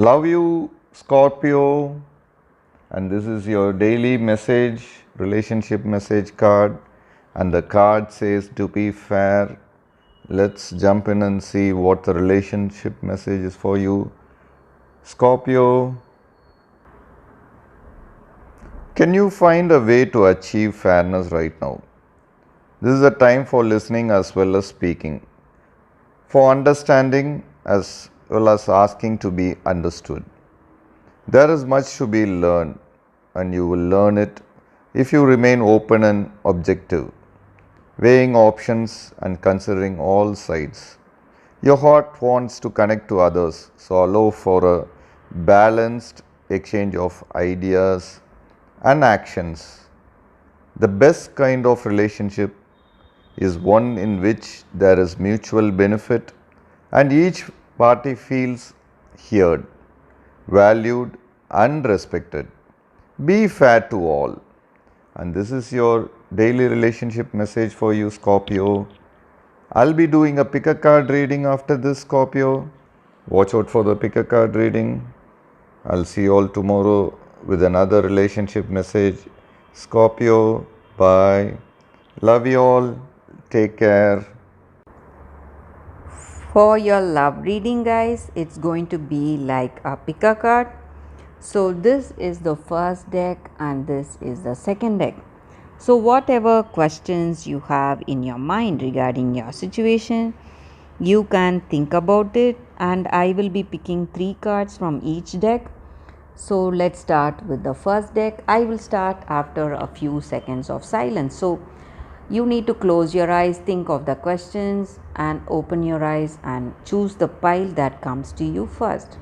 Love you, Scorpio, and this is your daily message, relationship message card, and the card says to be fair. Let's jump in and see what the relationship message is for you. Scorpio, can you find a way to achieve fairness right now? This is a time for listening as well as speaking, for understanding as well as asking to be understood. There is much to be learned, and you will learn it if you remain open and objective, weighing options and considering all sides. Your heart wants to connect to others, so allow for a balanced exchange of ideas and actions. The best kind of relationship is one in which there is mutual benefit and each party feels heard, valued, and respected. Be fair to all. And this is your daily relationship message for you, Scorpio. I'll be doing a pick a card reading after this, Scorpio. Watch out for the pick a card reading. I'll see you all tomorrow with another relationship message. Scorpio, bye. Love you all. Take care. For your love reading, guys, it's going to be like a pick a card. So this is the first deck and this is the second deck. So whatever questions you have in your mind regarding your situation, you can think about it, and I will be picking 3 cards from each deck. So let's start with the first deck. I will start after a few seconds of silence. So you need to close your eyes, think of the questions, and open your eyes and choose the pile that comes to you first.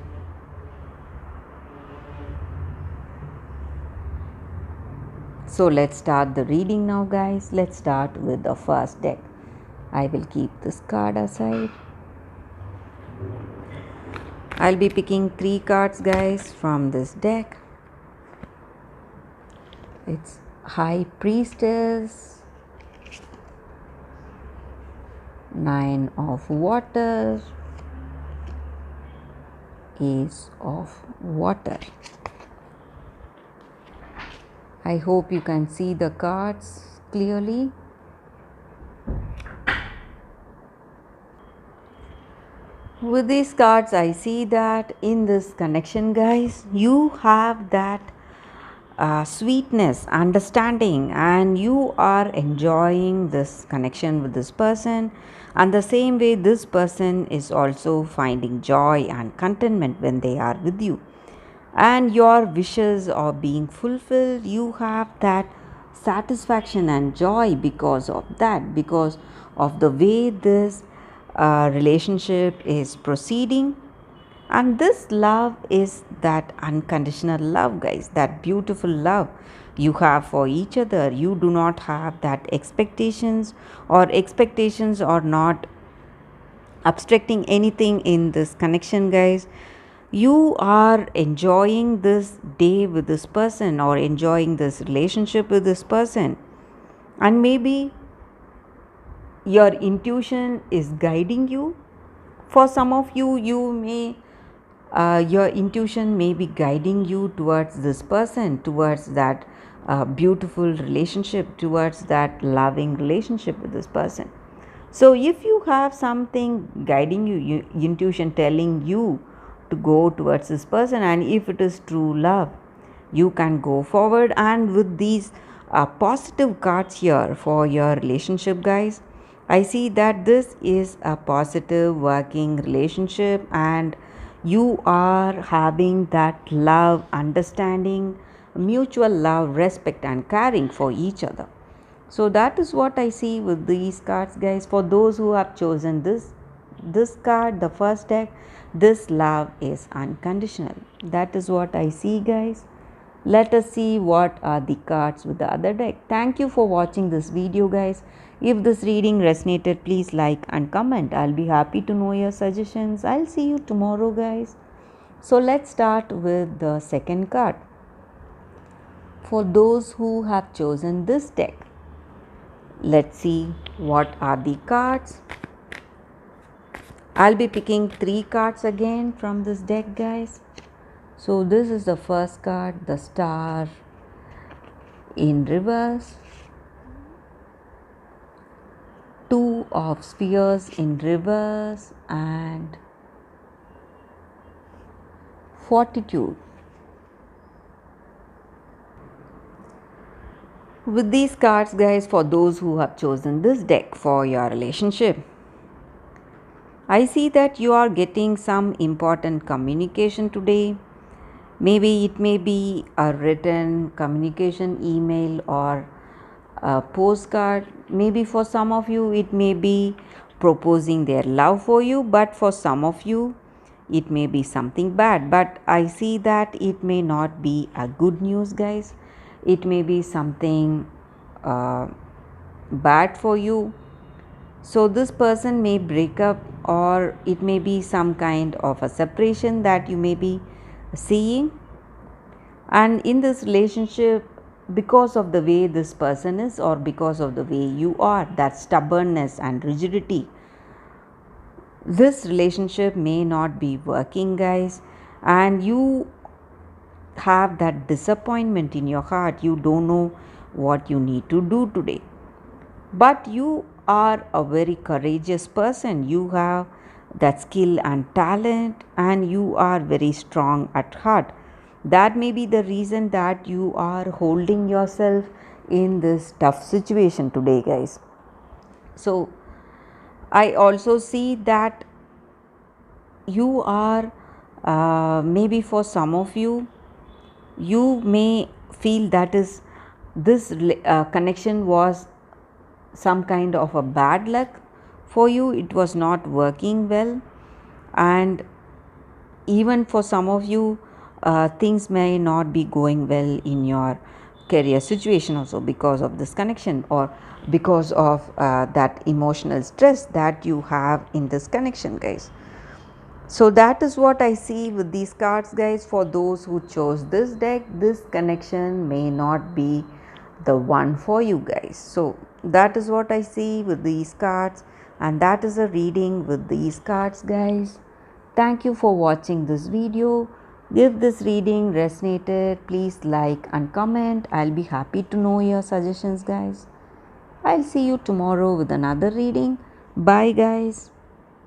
So let's start the reading now, guys. Let's start with the first deck. I will keep this card aside. I'll be picking 3 cards, guys, from this deck. It's High Priestess, 9 of Water, Ace of Water. I hope you can see the cards clearly. With these cards, I see that in this connection, guys, you have that sweetness, understanding, and you are enjoying this connection with this person. And the same way, this person is also finding joy and contentment when they are with you. And your wishes are being fulfilled. You have that satisfaction and joy because of that, because of the way this relationship is proceeding. And this love is that unconditional love, guys, that beautiful love you have for each other. You do not have that expectations, or expectations are not obstructing anything in this connection, guys. You are enjoying this day with this person or enjoying this relationship with this person, and maybe your intuition is guiding you. For some of you, you may your intuition may be guiding you towards this person, towards that beautiful relationship, towards that loving relationship with this person. So if you have something guiding you, intuition telling you to go towards this person, and if it is true love, you can go forward. And with these positive cards here for your relationship, guys, I see that this is a positive working relationship, and you are having that love, understanding, mutual love, respect, and caring for each other. So that is what I see with these cards, guys. For those who have chosen this card, the first deck, this love is unconditional. That is what I see, guys. Let us see what are the cards with the other deck. Thank you for watching this video, guys. If this reading resonated, please like and comment. I'll be happy to know your suggestions. I'll see you tomorrow, guys. So let's start with the second card. For those who have chosen this deck, let's see what are the cards. I'll be picking 3 cards again from this deck, guys. So this is the first card, the Star in reverse, Two of Spheres in reverse, and Fortitude. With these cards, guys, for those who have chosen this deck for your relationship, I see that you are getting some important communication today. Maybe it may be a written communication, email, or a postcard. Maybe for some of you, it may be proposing their love for you, but for some of you, it may be something bad. But I see that it may not be a good news, guys. It may be something uh, bad for you. So this person may break up, or it may be some kind of a separation that you may be seeing. And in this relationship, because of the way this person is, or because of the way you are, that stubbornness and rigidity, this relationship may not be working, guys, and you have that disappointment in your heart. You don't know what you need to do today, but you are a very courageous person. You have that skill and talent, and you are very strong at heart. That may be the reason that you are holding yourself in this tough situation today, guys. So I also see that you are, maybe for some of you, you may feel that is this connection was some kind of a bad luck for you. It was not working well, and even for some of you, things may not be going well in your career situation also because of this connection, or because of that emotional stress that you have in this connection, guys. So that is what I see with these cards, guys. For those who chose this deck, this connection may not be the one for you, guys. So that is what I see with these cards, and that is a reading with these cards, guys. Thank you for watching this video. If this reading resonated, please like and comment. I'll be happy to know your suggestions, guys. I'll see you tomorrow with another reading. Bye, guys.